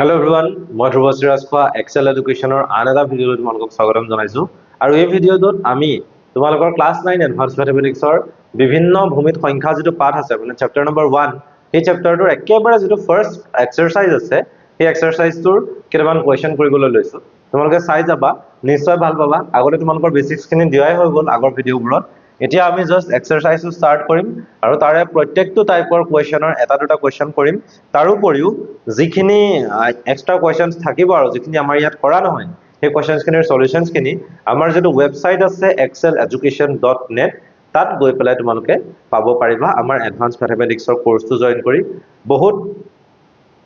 Hello everyone, মই ধ্ৰুৱশ্ৰী Rajkhowa Excel এডুকেশ্যনৰ আন এটা ভিডিঅ'লৈ তোমালোকক স্বাগতম জনাইছো আৰু এই ভিডিঅ'টোত আমি তোমালোকৰ ক্লাছ 9 এডভান্স মেথমেটিক্সৰ বিভিন্ন ভূমিত সংখ্যা যেটো পাঠ আছে মানে চেপ্টাৰ নম্বৰ 1 এই চেপ্টাৰটোৰ একেবাৰে যেটো ফাৰ্স্ট এক্সাৰসাইজ আছে এই এক্সাৰসাইজটোৰ কেইটামান কোৱেশ্চন কৰিবলৈ লৈছো তোমালোকে চাই যাবা নিশ্চয় ভাল পাবা আগতে তোমালোকৰ বেসিক্স খিনি দিয়াই হৈ গ'ল আগৰ ভিডিঅ'বোৰত এতিয়া আমি জাস্ট এক্সাৰসাইজটো স্টাৰ্ট কৰিম আৰু তাৰে প্ৰত্যেকটো টাইপৰ কোৱেশ্চনৰ এটা দুটা কোৱেশ্চন কৰিম তাৰ উপৰিও যিখিনি এক্সট্ৰা কোৱেশ্চনছ থাকিব আৰু যিখিনি আমাৰ ইয়াত কৰা নহয় সেই কোৱেশ্চনছখিনিৰ সলিউশনছ খিনি আমাৰ যেটো ওয়েবসাইট আছে exceleducation.net তাত গৈ পেলাই তোমালোকে পাব পাৰিবা আমাৰ এডভান্স ম্যাথমেটিক্সৰ কোৰ্সটো জয়েন কৰি বহুত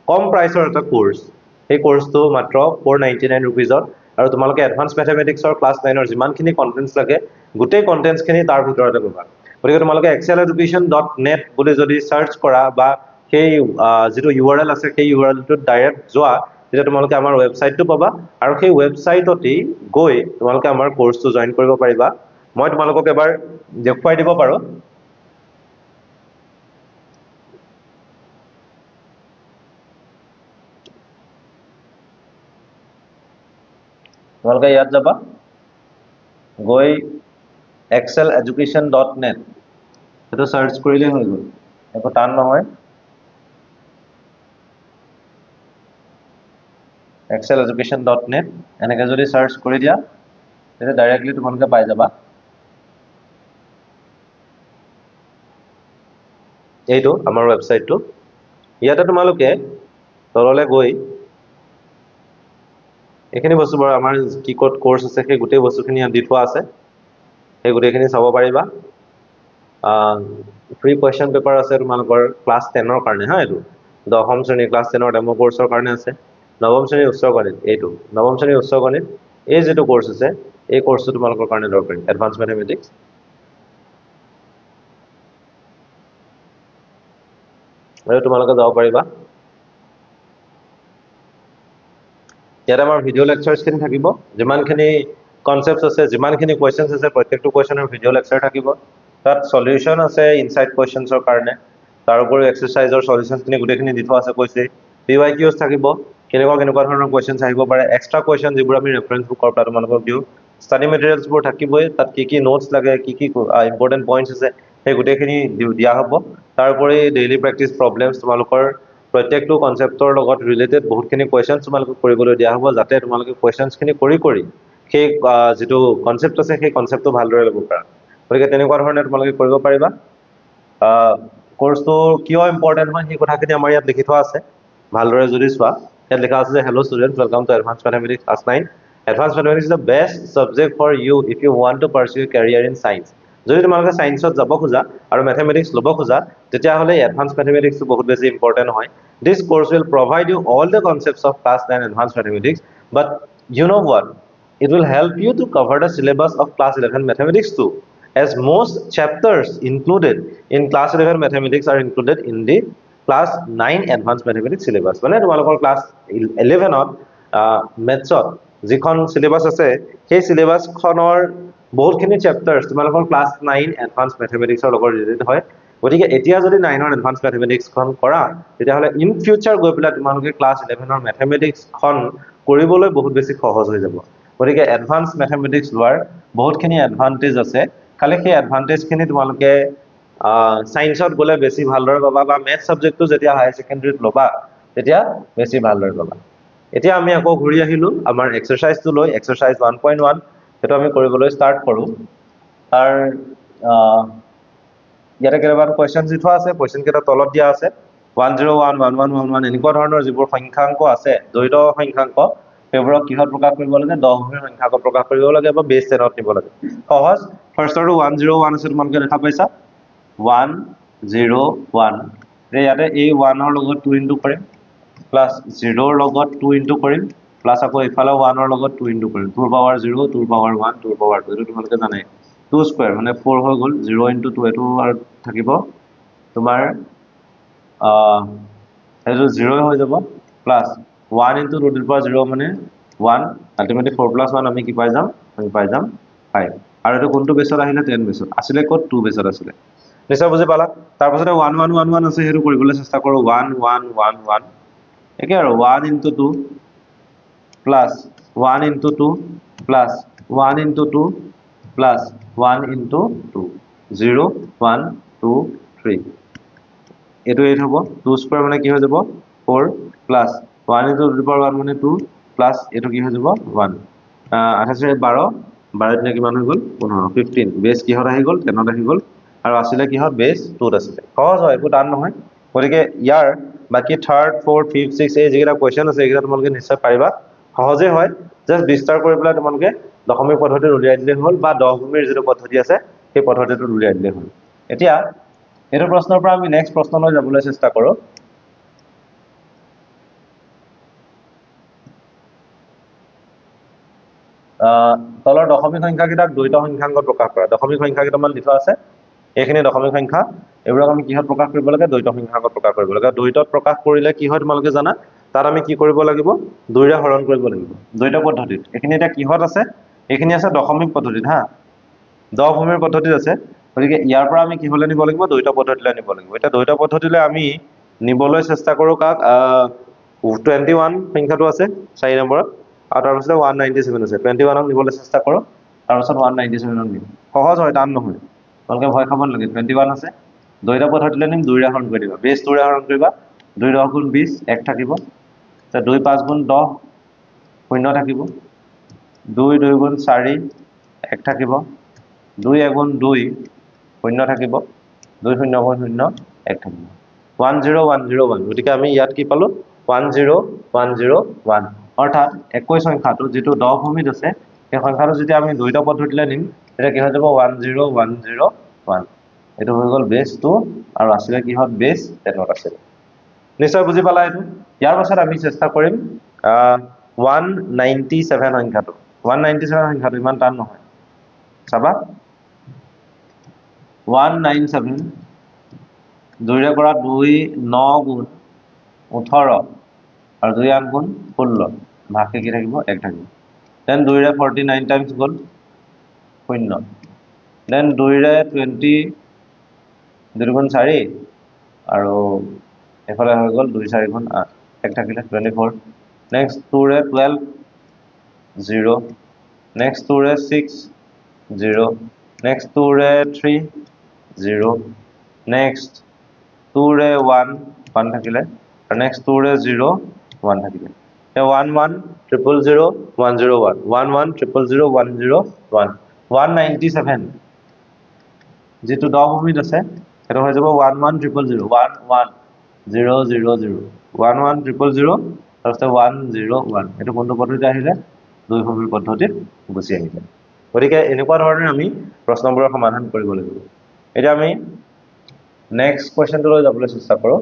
কম প্ৰাইসৰ এটা কোৰ্স এই কোৰ্সটো মাত্ৰ 499 रुपीजত আৰু তোমালোকে এডভান্স ম্যাথমেটিক্সৰ ক্লাছ 9ৰ যিমানখিনি কন্টেন্টছ লাগে গোটেই কন্টেন্টছ খিনি তাৰ ভিতৰতে পাবা গতিকে তোমালোকে exceleducation.net বুলি যদি সাৰ্চ কৰা বা সেই যেটো URL আছে সেই URL টো ডাইৰেক্ট যোৱা তেতিয়া তোমালোকে আমাৰ ওয়েবসাইটটো পাবা আৰু সেই ওয়েবসাইটতেই গৈ তোমালোকে আমাৰ কোৰ্সটো জয়েন কৰিব পাৰিবা মই তোমালোকক এবাৰ দেখুৱাই দিব পাৰো তোমালোকে ইয়াত যাবা গৈ exceleducation.net এটা সাৰ্চ কৰিলে হৈ গ'ল একো টান নহয় exceleducation.net এনেকৈ যদি সার্চ কৰি দিয়া তেতিয়া ডাইৰেক্টলি তোমালোকে পাই যাবা এইটো আমাৰ ওয়েবসাইটটো ইয়াতে তোমালোকে তললৈ গৈ এখিনি বস্তুবোৰ আমাৰ কি কোড কোৰ্স আছে সেই গোটেই বস্তুখিনি ইয়াত দি থোৱা আছে সেই গোটেইখিনি চাব পাৰিবা ফ্ৰী কোৱেশ্চন পেপাৰ আছে তোমালোকৰ ক্লাছ 10ৰ কাৰণে হা এইটো দশম শ্ৰেণী ক্লাছ 10ৰ ডেমো কোৰ্সৰ কাৰণে আছে নৱম শ্ৰেণী উচ্চ গণিত এইটো নৱম শ্ৰেণী উচ্চ গণিত এই যেটো কোৰ্স আছে এই কোৰ্সটো তোমালোকৰ কাৰণে দৰকাৰী এডভান্স ম্যাথমেটিক্স আৰু তোমালোকে যাব পাৰিবা ইয়াত আমাৰ ভিডিও লেকচাৰছ খিনি থাকিব যিমানখিনি কনসেপ্টছ আছে যিমানখিনি কোৱেশ্চনছ আছে প্ৰত্যেকটো কোৱেশ্চনৰ ভিডিও লেকচাৰ থাকিব তাত সলিউশন আছে ইনসাইড কোৱেশ্চনছৰ কাৰণে তাৰ উপৰি এক্সাৰসাইজৰ সলিউশনছ খিনি গোটেইখিনি দি থোৱা আছে কৈছে পিৱাইকিউছ থাকিব কেনেকুৱা ধৰণৰ কোৱেশ্চনছ আহিব পাৰে এক্সট্ৰা কোৱেশ্চন যিবোৰ আমি ৰেফাৰেন্স বুকৰ পৰা তোমালোকক দিও ষ্টাডি মেটেৰিয়েলছ বোৰ থাকিবই তাত কি নোটছ লাগে কি ইম্পৰ্টেন্ট পইণ্টছ আছে সেই গোটেইখিনি দিয়া হ'ব তাৰ উপৰি ডেইলি প্ৰেক্টিস প্ৰবলেমছ তোমালোকৰ প্ৰত্যেকটো কনসেপ্টৰ লগত ৰিলেটেড বহুতখিনি কোৱেশ্চনছ তোমালোকক কৰিবলৈ দিয়া হ'ব যাতে তোমালোকে কোৱেশ্চনছ খিনি কৰি সেই যেটো কনসেপ্ট আছে সেই কনসেপ্টটো ভালদৰে ল'ব পাৰা গতিকে তেনেকুৱা ধৰণে তোমালোকে কৰিব পাৰিবা কোৰ্সটো কিয় ইম্পৰ্টেন্ট হয় সেই কথাখিনি আমাৰ ইয়াত লিখি থোৱা আছে ভালদৰে যদি চোৱা ইয়াত লিখা আছে যে hello students welcome to advance mathematics class 9 advance mathematics is the best subject for you if you want to pursue career in science যদি তোমালোকে সায়েন্সত যাব খোজা আৰু ম্যাথমেটিক্স ল'ব খোজা তেতিয়া হলে এডভান্স ম্যাথমেটিক্স বহুত বেছি ইম্পৰ্টেন্ট হয় this course will provide you all the concepts of class 9 advanced mathematics but you know what it will help you to cover the syllabus of class 11 mathematics too as most chapters included in class 11 mathematics are included in the class 9 advanced mathematics syllabus মানে তোমালোকৰ class 11 ত মেথছত যিখন syllabus আছে সেই syllabus খনৰ বহুতখিনি চেপ্টাৰছ তোমালোকৰ class 9 advance ম্যাথমেটিক্সৰ লগত related হয় গতিকে এতিয়া যদি 9ৰ এডভান্স ম্যাথমেটিক্স খন কৰা তেতিয়া হলে ইন ফিউচাৰ গৈ পেলাই তোমালোকে ক্লাস 11ৰ ম্যাথমেটিক্স খন কৰিবলৈ বহুত বেছি সহজ হৈ যাব গতিকে এডভান্স ম্যাথমেটিক্স লোৱাৰ বহুতখিনি এডভান্টেজ আছে খালি সেই এডভান্টেজ খিনি তোমালোকে সায়েন্সত গলে বেছি ভালদৰে পাবা বা মেথ সাবজেক্টটো যেতিয়া হাই সেকেন্ডাৰীত লবা তেতিয়া বেছি ভালদৰে পাবা এতিয়া আমি আকৌ ঘূৰি আহিলো আমাৰ এক্সাৰসাইজটো লৈ এক্সাৰসাইজ 1.1 এটা আমি কৰিবলৈ স্টাৰ্ট কৰো তাৰ ইয়াতে কেইটামান কোৱেশ্চন দি থোৱা আছে কোৱেশ্চন কেইটা তলত দিয়া আছে 101 1111 এনেকুৱা ধৰণৰ যিবোৰ সংখ্যাংক আছে জড়িত সংখ্যাংক সেইবোৰক কিহত প্ৰকাশ কৰিব লাগে 10 ভগ্নী সংখ্যাক প্ৰকাশ কৰিব লাগে বা বেছ 10ত নিব লাগে সহজ ফাৰ্ষ্টৰটো 101 আছে তোমালোকে দেখা পাইছা 101 ইয়াতে এই 1 ৰ লগত 2 ইনটু কৰিম প্লাস 0 ৰ লগত 2 ইনটু কৰিম প্লাস আকৌ ইফালে 1 ৰ লগত 2 ইনটু কৰিম 2 পাৱাৰ 0 2 পাৱাৰ 1 2 পাৱাৰ 2 এটো তোমালোকে জানে 2 স্কয়াৰ মানে 4 হৈ গল 0 ইনটু 2 এটো আৰু থাকিব তোমাৰ এটো 0 হৈ যাব প্লাস 1 ইনটু √0 মানে 1 আলটিমেটলি 4 প্লাস 1 আমি কি পাই যাম 5 আৰু এটো কোনটো বেছত আহিলে 10 বেছত আসলে কত 2 বেছত আসলে নিশ্চয় বুজি পালা তাৰ পাছতে 1111 আছে হেতু কৰিবলৈ চেষ্টা কৰো 1111 একে আৰু 1 into 2 plus 1 into 2 plus 1 into 2 plus 1 into 2 0 1 2 3 এটো 8 হ'ব 2 স্কয়ার মানে কি হৈ যাব 4 plus 1 into 2 to the power 1 মানে 2 plus এটো কি হৈ যাব 1 28 12 12 দিনে কিমান হৈ গল 15 15 বেস কিহত আহি গল 10ত আহি গল আৰু আসলে কিহত বেস 2ত আছিল সহজ হয় একো টান নহয় গতিকে ইয়াৰ বাকি 3rd 4th 5th 6th এই যেগিটা কোৱেশ্চন আছে এগিটা তোমালোকে নিশ্চয় পাৰিবা সহজে হয় জাস্ট বিস্তাৰ কৰি পেলাই তোমালোকে দশমিক পদ্ধতি উলিয়াই দিলে হ'ল বা 10 ভূমিৰ যেটো পদ্ধতি আছে সেই পদ্ধতিটো উলিয়াই দিলে হ'ল এতিয়া এটো প্ৰশ্নৰ পৰা আমি নেক্সট প্ৰশ্নলৈ যাবলৈ চেষ্টা কৰো তলৰ দশমিক সংখ্যা কিটাক দ্বৈত সংখ্যাংকত প্ৰকাশ কৰা দশমিক সংখ্যা কিটামান দি থোৱা আছে এইখিনি দশমিক সংখ্যা এবোৰক আমি কিহত প্ৰকাশ কৰিব লাগে দ্বৈত সংখ্যাংকত প্ৰকাশ কৰিব লাগে দ্বৈতত প্ৰকাশ কৰিলে কি হয় তোমালোকে জানা তাত আমি কি কৰিব লাগিব দুইৰে হৰণ কৰিব লাগিব দ্বৈত পদ্ধতিত এইখিনি এটা কিহত আছে এইখিনি আছে দশমিক পদ্ধতিত হা 10 ভূমিৰ পদ্ধতিত আছে গতিকে ইয়াৰ পৰা আমি কি হলে নিব লাগিব দ্বৈত পদ্ধতিলৈ নিব লাগিব এটা দ্বৈত পদ্ধতিলৈ আমি নিবলৈ চেষ্টা কৰো কাক 21 সংখ্যাটো আছে 4 নম্বৰত আৰু তাৰ পিছত 197 আছে 21 ক নিবলৈ চেষ্টা কৰো তাৰ পিছত 197 ক নিম সহজ হয় টান নহয় তোমালোকে ভয় খাব নালাগে 21 আছে দ্বৈত পদ্ধতিলৈ নিম 2 ৰে হৰণ কৰি দিবা বেস 2 ৰে হৰণ কৰিবা 2 10 গুণ 20 1 থাকিব তে 2 5 গুণ 10 শূন্য থাকিব 2 2 গুণ 4 1 থাকিব 2 1 গুণ 2 শূন্য থাকিব 2 0 গুণ 0 1 থাকিব 10101 গতিকে আমি ইয়াত কি পালো 10101 অৰ্থাৎ 21 সংখ্যাটো যেটো 10 ভূমিত আছে এই সংখ্যাটো যদি আমি দ্বৈত পদ্ধতিলৈ নিম এটা কি হৈ যাব 10101 এটো হৈ গল বেস 2 আৰু আসলে কিহত বেস 10ত আছে নিশ্চয় বুজি পালা এটো ইয়াৰ পাছত আমি চেষ্টা কৰিম 197 সংখ্যাটো 197 সংখ্যাটো ইমান টান নহয় চাবা 197 দুইৰে পৰা 2 9 গুণ 18 আৰু 2 8 গুণ 16 ভাগকে কি থাকিব 1 থাকিব দেন 2 ৰে 49 টাইমছ গল 0 দেন 2 ৰে 20 2 গুণ 4 আৰু এফালে হৈ গল 2 4 গুণ 8 1 থাকিলে 24 নেক্সট 2 ৰে 12 0 নেক্সট 2 ৰে 6 0 next 2 रे 3 0 next 2 रे 1 1 থাকিলে আৰু next 2 रे 0 1 থাকিলে তে 11 000 101 11 000 101 197 যেটো 10 ভূমিত আছে এটা হৈ যাব 11 000 11 000 11 000 তাৰপিছত 101 এটো কোনটো পদ্ধতি আহিলে দুই ভূমিৰ পদ্ধতিত গুছি আহিলে গতিকে এনেকুৱা ধৰণে আমি প্ৰশ্নবোৰৰ সমাধান কৰিব লাগিব এতিয়া আমি নেক্সট কোৱেশ্চনটোলৈ যাবলৈ চেষ্টা কৰো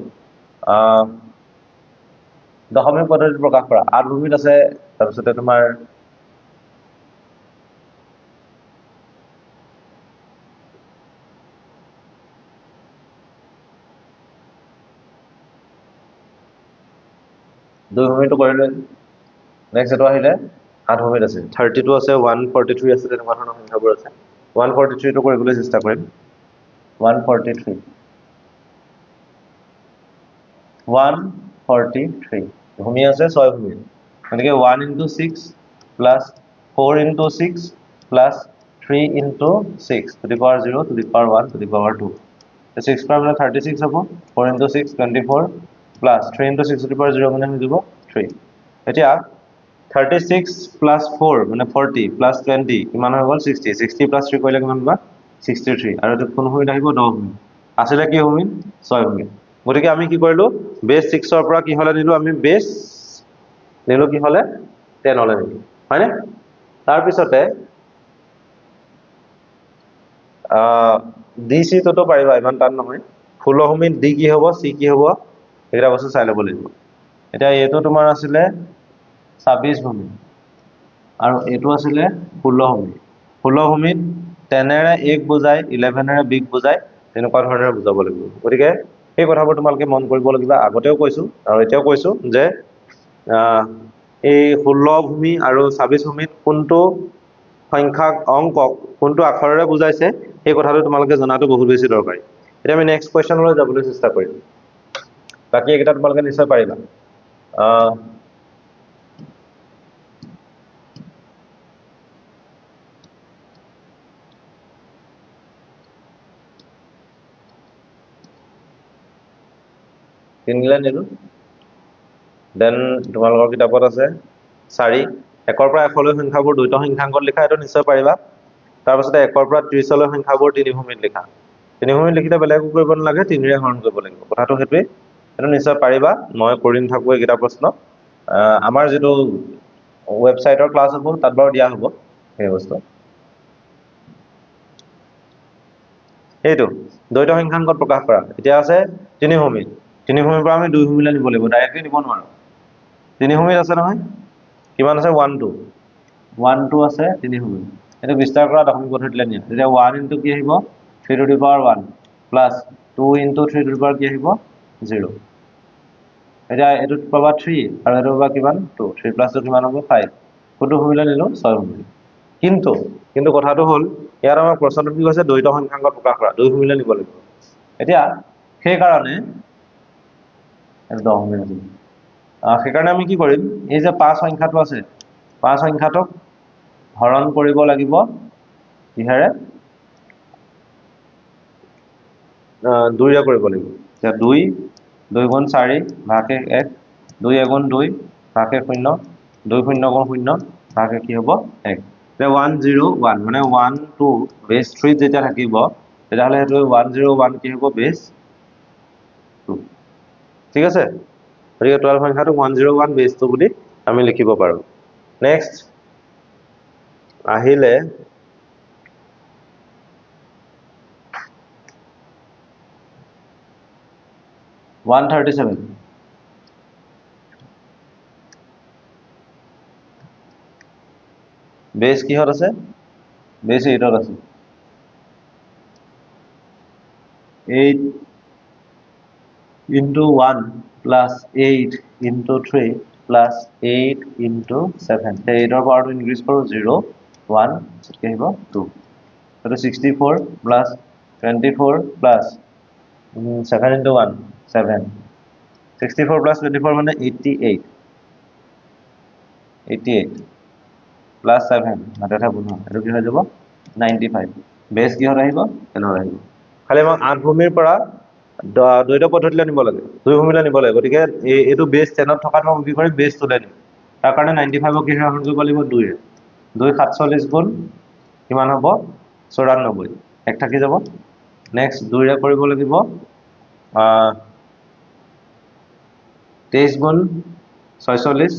দশমিক পদ্ধতিত প্ৰকাশ কৰা 8 ভূমিত আছে তাৰপিছত তোমাৰ দুই ভূমিটো কৰিলে নেক্সট এটো আহিলে 8 ভূমিত আছে 32 আছে 143 আছে তেনেকুৱা ধৰণৰ সংখ্যাবোৰ আছে 143 টো কৰিবলৈ চেষ্টা কৰিম 143 143 ভূমি আছে 6 ভূমি গতিকে 1 into 6 plus 4 into 6 plus 3 into 6 to the power 0 to the power 1 to the power 2 the 6 power 36 হ'ব 4 into 6 24 plus 3 into 6 to the power 0 মানে হৈ যাব 3 এতিয়া 36 plus 4 মানে 40 plus 20 কিমান হৈ গল 60 60 plus 3 কৰিলে কিমান পাবা 63 আৰু এটো কোন ভূমিত আহিব 10 ভূমি আসলে কি ভূমি 6 ভূমি গতিকে আমি কি কৰিলো বেস 6 ৰ পৰা কি হলে নিলো আমি বেস নিলো কি হলে 10 হলে নিলো হয়নে তাৰ পিছতে ডিসি তো পাৰিবা ইমান টান নহয় 16 ভূমিত ডি কি হ'ব সি কি হ'ব এটা বস্তু চাই ল'ব লাগিব এটা এটো তোমাৰ আছিলে 26 ভূমি আৰু এটো আছিলে 16 ভূমি 16 ভূমিত 10 ৰে 1 বুজাই 11 ৰে বিগ বুজাই তেনেকুৱা ধৰণে বুজাব লাগিব গতিকে এই কথাবোৰ তোমালকে মন কৰিব লাগিব আগতেও কৈছো আৰু এতিয়াও কৈছো যে এই 16 ভূমি আৰু 26 ভূমিত কোনটো সংখ্যা অংকক কোনটো আখৰেৰে বুজাইছে এই কথাটো তোমালকে জনাটো বহুত বেছি দৰকাৰী এতিয়া আমি নেক্সট কোৱেশ্চনলৈ যাবলৈ চেষ্টা কৰিম বাকি এটা তোমালকে নিশ্চয় পাৰিবা তিনিলে নিলো দেন তোমালোকৰ কিতাপত আছে 4 1ৰ পৰা 1 লৈ সংখ্যাবোৰ দুইটা সংখ্যাংকত লিখা এটো নিশ্চয় পাৰিবা তাৰপিছতে 1ৰ পৰা 30 লৈ সংখ্যাবোৰ তিনি ভূমিত লিখা তিনি ভূমিত লিখিলে বেলেগ কৰিব নালাগে 3 ৰে হৰণ কৰিব লাগিব কথাটো হেতুৱে এটো নিশ্চয় পাৰিবা মই কৰি নাথাকো এই কিতাপ প্ৰশ্ন আমাৰ যেটো ওয়েবসাইটৰ ক্লাছ হ'ব তাত বাৰু দিয়া হ'ব এই বস্তু এইটো দ্বৈত সংখ্যাংকত প্ৰকাশ কৰা এতিয়া আছে তিনি ভূমিত তিনি ভূমিৰ পৰা আমি দুই ভূমিলৈ নিব লাগিব ডাইৰেক্টলি নিব নোৱাৰো তিনি ভূমিত আছে নহয় কিমান আছে 1 2 1 2 আছে তিনি ভূমিত এটো বিস্তাৰ কৰা দশমিক পদ্ধতিলৈ নিয়া তেতিয়া 1 ইনটু কি আহিব 3 to the power 1 plus 2 into 3 to the power কি আহিব 0 এতিয়া এটো পাবা 3 আৰু এটো পাবা কিমান 2 3 প্লাস 2 কিমান হ'ব 5 কোনটো ভূমিলৈ নিলো 6 ভূমি কিন্তু কথাটো হল ইয়াৰ আমাৰ প্ৰশ্নটো কি কৈছে দ্বৈত সংখ্যাংকত প্ৰকাশ কৰা দুই ভূমিলৈ নিব লাগিব এতিয়া সেই কাৰণে এটো 10 ভূমি আছে সেইকাৰণে আমি কি কৰিম এই যে 5 সংখ্যাটো আছে 5 সংখ্যাটোক হৰণ কৰিব লাগিব কিহেৰে 2 ৰে কৰিব লাগিব এতিয়া 2 2 গুণ 4 ভাগে 1 2 গুণ 2 ভাগে 0 2 0 গুণ 0 ভাগে কি হ'ব 1 তে 1 0 1 মানে 1 2 বেস 3 যেতিয়া থাকিব তেতিয়াহলে হেতু 1 0 1 কি হ'ব বেস 2 ঠিক আছে গতিকে 12 সংখ্যাটো 101 বেস 2 বুলি আমি লিখিব পাৰো নেক্সট আহিলে One 37 বেস কিহত আছে বেস 8 ত আছে 8 into 1 plus 8 into 3 plus 8 into 7 তে 8 ৰ পাৱাৰটো ইনক্ৰিজ কৰো 0 1 কি আহিব 2 তো 64 plus 24 plus 7 into 1 7 64 plus 24 মানে 88 88 plus 7 মাথাটা বুনো এটো কি হৈ যাব 95 বেস কি হৰ আহিব এনৰ আহিব খালি আমাক 8 ভূমিৰ পৰা দ্বৈত পদ্ধতিলৈ নিব লাগে দুই ভূমিলৈ নিব লাগে গতিকে এটো বেস 10 ত থকাটো মই কি কৰিম বেস 2 লৈ নিম তাৰ কাৰণে 95 কি হৰণ কৰিব লাগিব 2 ৰে 2 47 গুণ কিমান হ'ব 94 এক থাকি যাব নেক্সট 2 ৰে কৰিব লাগিব 23 গুণ 46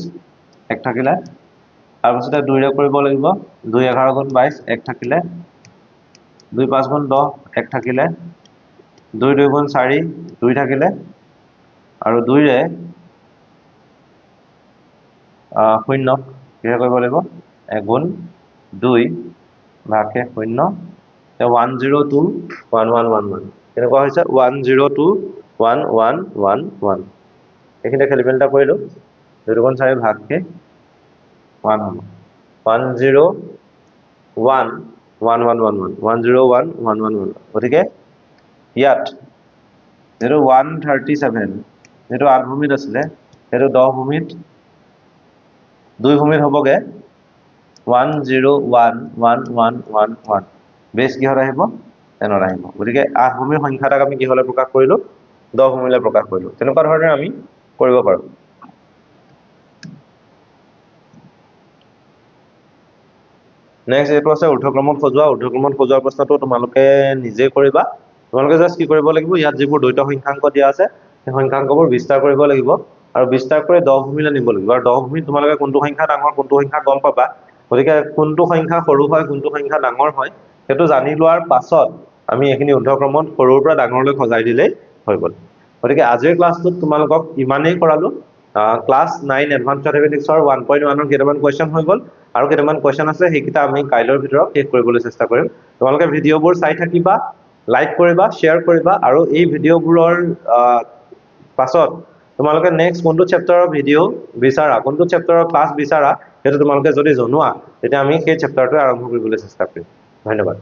এক থাকিলে তাৰ পাছতে 2 ৰে কৰিব লাগিব 2 11 গুণ 22 এক থাকিলে 2 5 গুণ 10 এক থাকিলে 2 2 গুণ 4 2 থাকিলে আৰু 2 ৰে 0 কি কৰিব লাগিব 1 গুণ 2 ভাগে 0 তে 102 1111 কেনেকুৱা হৈছে 102 1111 এখানে খেলিমেলটা কৰিলো 2 গুণ 4 ভাগে 1 হল 101 1111 101 1111 গতিকে ইয়াত যেটো 137 যেটো 8 ভূমিত আছিল হেতু 10 ভূমিত 2 ভূমিত হবগে 1011111 বেস কি হৰ আহিব এনৰ আহিব গতিকে 8 ভূমিৰ সংখ্যাটাক আমি কি হলে প্ৰকাশ কৰিলো 10 ভূমিলৈ প্ৰকাশ কৰিলো তেনেকুৱা ধৰণে আমি কৰিব পাৰো নেক্সট এটো আছে ঊৰ্ধ্বক্ৰমত সজোৱাৰ প্ৰশ্নটো তোমালোকে নিজে কৰিবা তোমালোকে জাস্ট কি কৰিব লাগিব ইয়াত যিবোৰ দ্বৈত সংখ্যাংক দিয়া আছে সেই সংখ্যাংকবোৰ বিস্তাৰ কৰিব লাগিব আৰু বিস্তাৰ কৰি 10 ভূমিলৈ নিব লাগিব আৰু 10 ভূমিত তোমালোকে কোনটো সংখ্যা ডাঙৰ কোনটো সংখ্যা কম পাবা গতিকে কোনটো সংখ্যা সৰু হয় কোনটো সংখ্যা ডাঙৰ হয় হেতু জানি লোৱাৰ পাছত আমি এখিনি ঊৰ্ধ্বক্ৰমত সৰুৰ পৰা ডাঙৰলৈ খজাই দিলেই হৈ গল গতিকে আজিৰ ক্লাছটোত তোমালোকক ইমানেই কৰালো ক্লাস 9 এডভান্স ম্যাথমেটিক্সৰ 1.1 ৰ কেইটামান কোৱেশ্চন হৈ গল আৰু কেইটামান কোৱেশ্চন আছে হেকিটা আমি কাইলৰ ভিতৰত শেষ কৰিবলৈ চেষ্টা কৰিম তোমালোকে ভিডিঅবোৰ চাই থাকিবা লাইক কৰিবা শেয়াৰ কৰিবা আৰু এই ভিডিঅবোৰৰ পাছত তোমালোকে নেক্সট কোনটো চেপ্টাৰৰ ভিডিঅ বিচাৰা কোনটো চেপ্টাৰৰ ক্লাস বিচাৰা হেতু তোমালোকে যদি জনোৱা তেতিয়া আমি সেই চেপ্টাৰটো আৰম্ভ কৰিবলৈ চেষ্টা কৰিম ধন্যবাদ